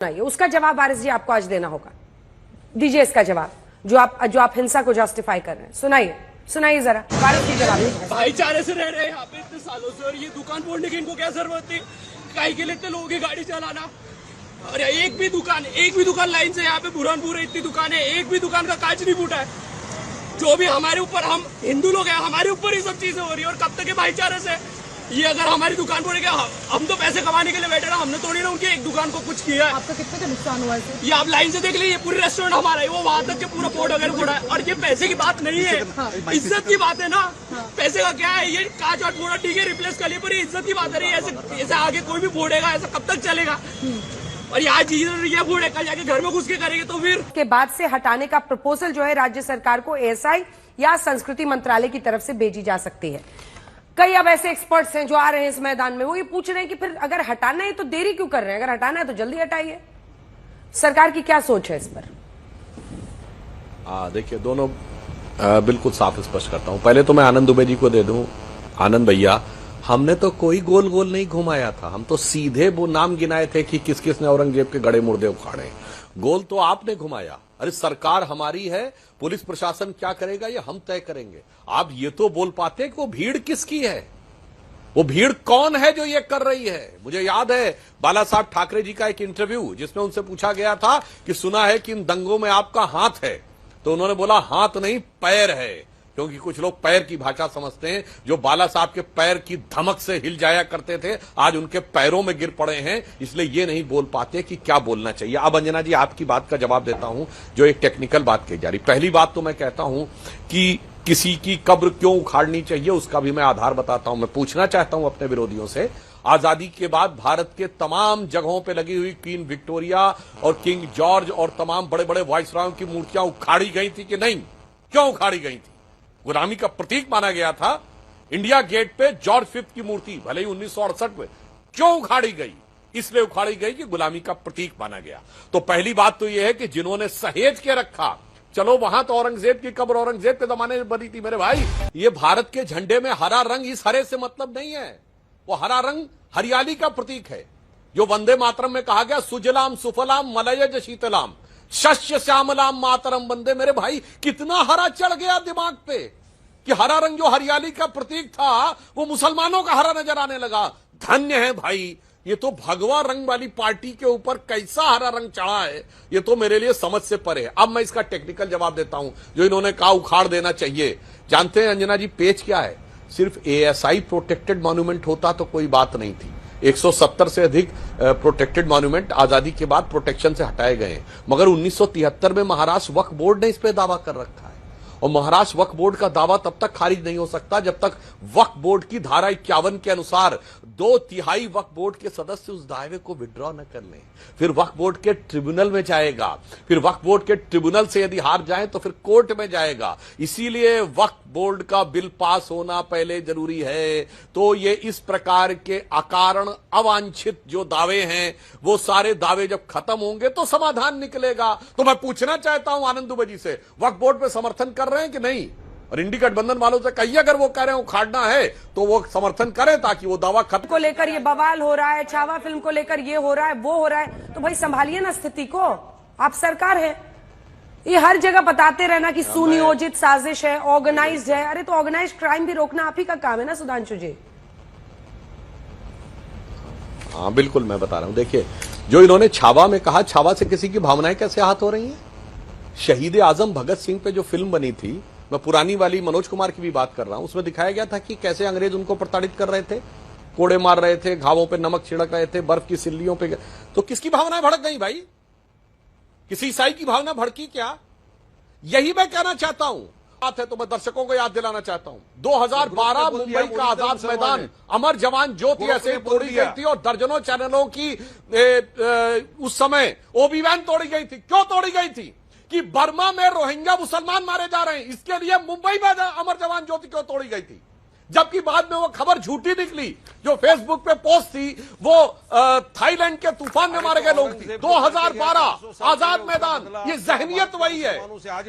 सुनाइए, उसका जवाब वारिस जी आपको आज देना होगा। दीजिए इसका जवाब, जो आप हिंसा को जस्टिफाई कर रहे हैं। सुनाइए जरा वारिस जी जवाब। भाईचारे से रह रहे हैं यहाँ पे इतने सालों से, और ये दुकान फोड़ने की इनको क्या जरूरत थी? काहे के लिए इतने लोगों की गाड़ी चलाना? अरे एक भी दुकान लाइन से यहाँ पे बुरहानपुर इतनी दुकान है, एक भी दुकान का कांच नहीं फूटा है। जो भी हमारे ऊपर, हम हिंदू लोग हैं, हमारे ऊपर ही सब चीजें हो रही है। और कब तक के भाईचारे से? ये अगर हमारी दुकान पर हम तो पैसे कमाने के लिए बैठे ना, हमने थोड़ी ना उनकी एक दुकान को कुछ किया है। आपका कितने का नुकसान हुआ है? ये आप लाइन से देख लीजिए, पूरी रेस्टोरेंट हमारा है, वो वहां तक के पूरा बोर्ड वगैरह फोड़ा है। और ये पैसे की बात नहीं है, इज्जत की बात है ना। पैसे का क्या है? ये कांच वाट फोड़ा ठीक है, रिप्लेस कर लिए, पर ये इज्जत की बात है। ऐसे आगे कोई भी फोड़ेगा, ऐसा कब तक चलेगा? और यहाँ चीज ये फोड़े, कल जाके घर में घुस के करेंगे तो फिर के बाद से हटाने का प्रपोजल जो है राज्य सरकार को एएसआई या संस्कृति मंत्रालय की तरफ से भेजी जा सकती है। कई अब ऐसे एक्सपर्ट्स हैं जो आ रहे हैं इस मैदान में, वो ये पूछ रहे हैं कि फिर अगर हटाना है तो देरी क्यों कर रहे हैं? अगर हटाना है तो जल्दी हटाइए। सरकार की क्या सोच है इस पर? देखिए, दोनों बिल्कुल साफ स्पष्ट करता हूं। पहले तो मैं आनंद दुबे जी को दे दूं। आनंद भैया, हमने तो कोई गोल गोल नहीं घुमाया था, हम तो सीधे वो नाम गिनाए थे कि किस किस ने औरंगजेब के गड़े मुर्दे उखाड़े। गोल तो आपने घुमाया। अरे सरकार हमारी है, पुलिस प्रशासन क्या करेगा ये हम तय करेंगे। आप ये तो बोल पाते कि वो भीड़ किसकी है, वो भीड़ कौन है जो ये कर रही है। मुझे याद है बाला साहब ठाकरे जी का एक इंटरव्यू, जिसमें उनसे पूछा गया था कि सुना है कि इन दंगों में आपका हाथ है, तो उन्होंने बोला हाथ नहीं पैर है, क्योंकि कुछ लोग पैर की भाषा समझते हैं। जो बाला साहब के पैर की धमक से हिल जाया करते थे, आज उनके पैरों में गिर पड़े हैं, इसलिए ये नहीं बोल पाते कि क्या बोलना चाहिए। अब अंजना जी, आपकी बात का जवाब देता हूं, जो एक टेक्निकल बात कही जा रही। पहली बात तो मैं कहता हूं कि किसी की कब्र क्यों उखाड़नी चाहिए, उसका भी मैं आधार बताता हूं। मैं पूछना चाहता हूं अपने विरोधियों से, आजादी के बाद भारत के तमाम जगहों पे लगी हुई क्वीन विक्टोरिया और किंग जॉर्ज और तमाम बड़े बड़े वाइसरॉय की मूर्तियां उखाड़ी गई थी कि नहीं? क्यों उखाड़ी गई थी? गुलामी का प्रतीक माना गया था। इंडिया गेट पे जॉर्ज फिफ्थ की मूर्ति भले ही 1968 में क्यों उखाड़ी गई? इसलिए उखाड़ी गई कि गुलामी का प्रतीक माना गया। तो पहली बात तो यह है कि जिन्होंने सहेज के रखा, चलो वहां तो औरंगजेब की कब्र औरंगजेब के जमाने में बनी थी मेरे भाई। ये भारत के झंडे में हरा रंग, इस हरे से मतलब नहीं है। वो हरा रंग हरियाली का प्रतीक है, जो वंदे मातरम में कहा गया, सुजलाम सुफलाम मलयज शीतलाम शस्य श्यामलाम मातरम वंदे। मेरे भाई, कितना हरा चढ़ गया दिमाग पे कि हरा रंग जो हरियाली का प्रतीक था वो मुसलमानों का हरा नजर आने लगा। धन्य है भाई, ये तो भगवा रंग वाली पार्टी के ऊपर कैसा हरा रंग चढ़ा है, ये तो मेरे लिए समझ से परे है। अब मैं इसका टेक्निकल जवाब देता हूं, जो इन्होंने कहा उखाड़ देना चाहिए। जानते हैं अंजना जी, पेच क्या है? सिर्फ एएसआई प्रोटेक्टेड मॉन्यूमेंट होता तो कोई बात नहीं थी। 170 से अधिक प्रोटेक्टेड मॉन्यूमेंट आजादी के बाद प्रोटेक्शन से हटाए गए, मगर 1973 में महाराष्ट्र वक्फ बोर्ड ने इस पे दावा कर रखा है। और महाराष्ट्र वक्फ बोर्ड का दावा तब तक खारिज नहीं हो सकता जब तक वक्फ बोर्ड की धारा 51 के अनुसार 2/3 वक्फ बोर्ड के सदस्य उस दावे को विड्रॉ न कर लें। फिर वक्फ बोर्ड के ट्रिब्यूनल में जाएगा, फिर वक्फ बोर्ड के ट्रिब्यूनल से यदि हार जाए तो फिर कोर्ट में जाएगा। इसीलिए वक्फ बोर्ड का बिल पास होना पहले जरूरी है। तो ये इस प्रकार के अकारण अवांछित जो दावे हैं, वो सारे दावे जब खत्म होंगे तो समाधान निकलेगा। तो मैं पूछना चाहता हूं आनंद दुबे जी से, वक्फ बोर्ड पे समर्थन कर रहे हैं कि नहीं? और इंडी गठबंधन वालों से कहिए, अगर वो कह रहे हैं उखाड़ना है तो वो समर्थन करें, ताकि वो दावा खत्म को लेकर ये बवाल हो रहा है, छावा फिल्म को लेकर ये हो रहा है, वो हो रहा है, तो भाई संभालिए ना स्थिति को। आप सरकार है, ये हर जगह बताते रहना कि सुनियोजित साजिश है, ऑर्गेनाइज्ड है। अरे तो ऑर्गेनाइज्ड क्राइम भी रोकना आप ही का काम है ना सुधांशु जी। हाँ बिल्कुल, मैं बता रहा हूं। देखिए, जो इन्होंने छावा में कहा, छावा से किसी की भावनाएं कैसे आहत हो रही हैं? शहीद आजम भगत सिंह पे जो फिल्म बनी थी, मैं पुरानी वाली मनोज कुमार की भी बात कर रहा हूं, उसमें दिखाया गया था कि कैसे अंग्रेज उनको प्रताड़ित कर रहे थे, कोड़े मार रहे थे, घावों पे नमक छिड़क रहे थे, बर्फ की सिल्लियों पे। तो किसकी भावनाएं भड़क गई भाई? किसी ईसाई की भावना भड़की क्या? यही मैं कहना चाहता हूं। बात है तो मैं दर्शकों को याद दिलाना चाहता हूं, 2012 मुंबई का आजाद मैदान, अमर जवान ज्योति ऐसे तोड़ी गई थी और दर्जनों चैनलों की उस समय ओबी वैन तोड़ी गई थी। क्यों तोड़ी गई थी? कि बर्मा में रोहिंग्या मुसलमान मारे जा रहे हैं, इसके लिए मुंबई में अमर जवान ज्योति क्यों तोड़ी गई थी? जबकि बाद में वो खबर झूठी निकली। जो फेसबुक पे पोस्ट थी वो थाईलैंड के तूफान में मारे गए लोग थी। 2012 आजाद मैदान, ये जहनियत वही है।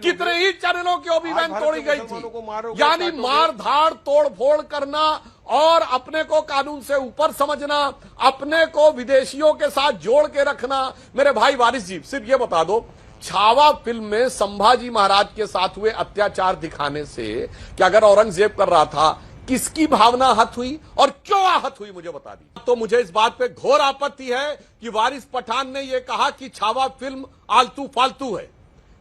कितने ही चैनलों की ओबी वैन तोड़ी गई थी। यानी मार धाड़ तोड़ फोड़ करना और अपने को कानून से ऊपर समझना, अपने को विदेशियों के साथ जोड़ के रखना। मेरे भाई वारिस जी, सिर्फ ये बता दो, छावा फिल्म में संभाजी महाराज के साथ हुए अत्याचार दिखाने से कि अगर औरंगजेब कर रहा था, किसकी भावना आहत हुई और क्यों आहत हुई, मुझे बता दी। तो मुझे इस बात पे घोर आपत्ति है कि वारिस पठान ने यह कहा कि छावा फिल्म आलतू फालतू है।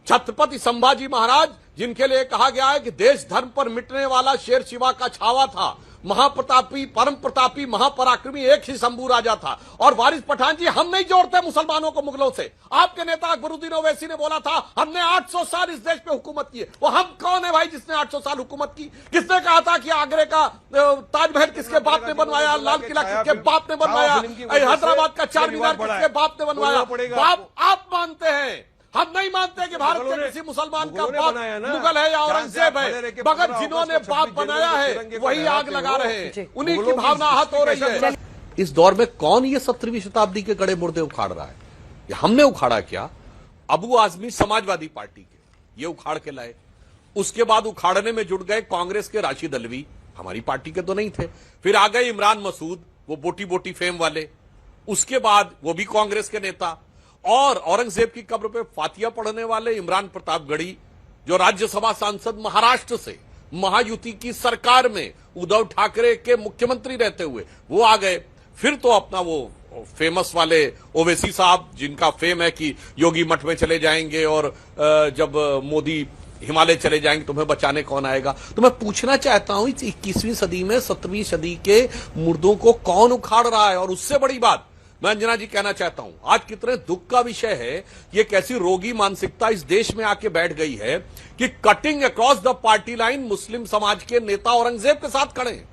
छत्रपति संभाजी महाराज, जिनके लिए कहा गया है कि देश धर्म पर मिटने वाला शेर शिवा का छावा था, महाप्रतापी, परम प्रतापी, महापराक्रमी एक ही शंभू राजा था। और वारिस पठान जी, हम नहीं जोड़ते मुसलमानों को मुगलों से। आपके नेता अकबरुद्दीन ओवैसी ने बोला था हमने 800 साल इस देश पे हुकूमत की है। वो हम कौन है भाई जिसने 800 साल हुकूमत की? किसने कहा था कि आगरे का ताजमहल किसके बाप ने बनवाया, लाल किला किसके बाप ने बनवाया, हैदराबाद का चार मीनार किसके बाप ने बनवाया? बाप आप मानते हैं, हम नहीं मानते कि भारत के किसी मुसलमान का बाप मुगल है या औरंगजेब है, मगर जिन्होंने बाप बनाया है वही आग लगा रहे हैं, उन्हीं की भावना आहत हो रही है। इस दौर में कौन ये 17वीं शताब्दी के गड़े मुर्दे उखाड़ रहा है? ये हमने उखाड़ा क्या? अबू आजमी समाजवादी पार्टी के ये उखाड़ के लाए। उसके बाद उखाड़ने में जुट गए कांग्रेस के राशिद अल्वी, हमारी पार्टी के तो नहीं थे। फिर आ गए इमरान मसूद, वो बोटी बोटी फेम वाले। उसके बाद वो भी कांग्रेस के नेता, और औरंगजेब की कब्र पे फातिया पढ़ने वाले इमरान प्रतापगढ़ी, जो राज्यसभा सांसद महाराष्ट्र से महायुति की सरकार में उद्धव ठाकरे के मुख्यमंत्री रहते हुए वो आ गए। फिर तो अपना वो फेमस वाले ओवैसी साहब, जिनका फेम है कि योगी मठ में चले जाएंगे और जब मोदी हिमालय चले जाएंगे तुम्हें बचाने कौन आएगा। तो मैं पूछना चाहता हूं, इस 21वीं सदी में 17वीं सदी के मुर्दों को कौन उखाड़ रहा है? और उससे बड़ी बात मैं अंजना जी कहना चाहता हूं, आज कितने दुख का विषय है, ये कैसी रोगी मानसिकता इस देश में आके बैठ गई है कि cutting across the party line Muslim समाज के नेता औरंगजेब के साथ खड़े हैं।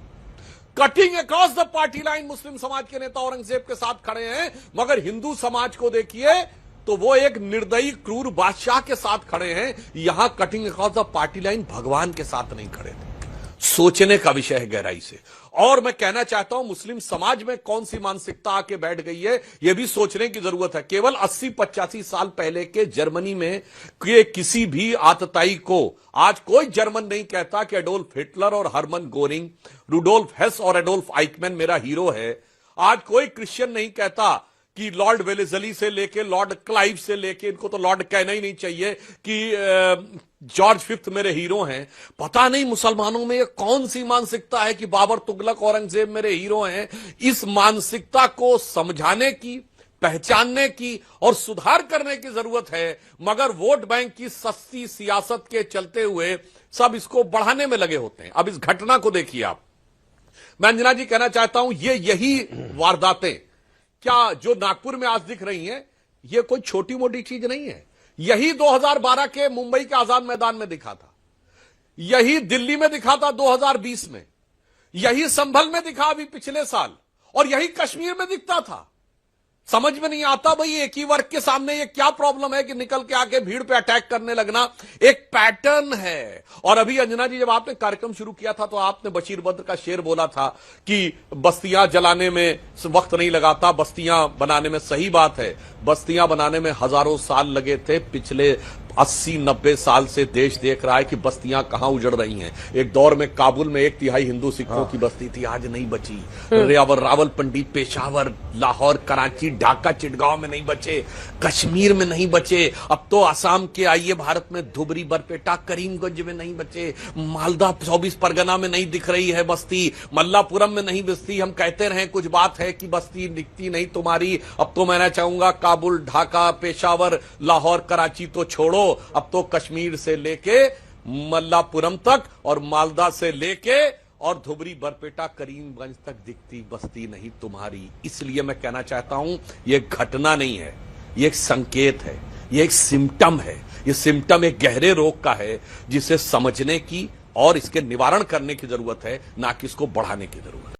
Cutting across the party line Muslim समाज के नेता औरंगजेब के साथ खड़े हैं, मगर हिंदू समाज को देखिए तो वो एक निर्दयी क्रूर बादशाह के साथ खड़े हैं। यहां cutting across the party line भगवान के साथ नहीं खड़े थे। सोचने का विषय है गहराई से। और मैं कहना चाहता हूं, मुस्लिम समाज में कौन सी मानसिकता आके बैठ गई है, यह भी सोचने की जरूरत है। केवल 80-85 साल पहले के जर्मनी में किसी भी आतताई को आज कोई जर्मन नहीं कहता कि एडोल्फ हिटलर और हरमन गोरिंग, रुडोल्फ हेस और एडोल्फ आइकमैन मेरा हीरो है। आज कोई क्रिश्चियन नहीं कहता कि लॉर्ड वेलेजली से लेके लॉर्ड क्लाइव से लेके, इनको तो लॉर्ड कहना ही नहीं चाहिए, कि जॉर्ज फिफ्थ मेरे हीरो हैं। पता नहीं मुसलमानों में ये कौन सी मानसिकता है कि बाबर, तुगलक, औरंगजेब मेरे हीरो हैं। इस मानसिकता को समझाने की, पहचानने की और सुधार करने की जरूरत है, मगर वोट बैंक की सस्ती सियासत के चलते हुए सब इसको बढ़ाने में लगे होते हैं। अब इस घटना को देखिए आप। मैं अंजना जी कहना चाहता हूं, यही वारदातें क्या जो नागपुर में आज दिख रही हैं, ये कोई छोटी मोटी चीज नहीं है। यही 2012 के मुंबई के आजाद मैदान में दिखा था, यही दिल्ली में दिखा था 2020 में, यही संभल में दिखा अभी पिछले साल, और यही कश्मीर में दिखता था। समझ में नहीं आता भाई, एक ही वर्ग के सामने ये क्या प्रॉब्लम है कि निकल के आके भीड़ पे अटैक करने लगना। एक पैटर्न है। और अभी अंजना जी, जब आपने कार्यक्रम शुरू किया था तो आपने बशीर बद्र का शेर बोला था कि बस्तियां जलाने में वक्त नहीं लगाता, बस्तियां बनाने में। सही बात है, बस्तियां बनाने में हजारों साल लगे थे। पिछले 80-90 साल से देश देख रहा है कि बस्तियां कहां उजड़ रही हैं। एक दौर में काबुल में 1/3 हिंदू सिखों की बस्ती थी, आज नहीं बची। रावलपिंडी, पेशावर, लाहौर, कराची, ढाका, चिटगांव में नहीं बचे, कश्मीर में नहीं बचे। अब तो असम के आइए भारत में, धुबरी, बरपेटा, करीमगंज में नहीं बचे, मालदा 24 परगना में नहीं दिख रही है बस्ती, मल्लापुरम में नहीं बस्ती। हम कहते रहे कुछ बात है कि बस्ती दिखती नहीं तुम्हारी। अब तो मैं चाहूंगा काबुल, ढाका, पेशावर, लाहौर, कराची तो छोड़ो, अब तो कश्मीर से लेके मल्लापुरम तक और मालदा से लेके और धुबरी, बरपेटा, करीमगंज तक दिखती बस्ती नहीं तुम्हारी। इसलिए मैं कहना चाहता हूं, यह घटना नहीं है, यह एक संकेत है, यह एक सिम्टम है। यह सिम्टम एक गहरे रोग का है जिसे समझने की और इसके निवारण करने की जरूरत है, ना कि इसको बढ़ाने की जरूरत है।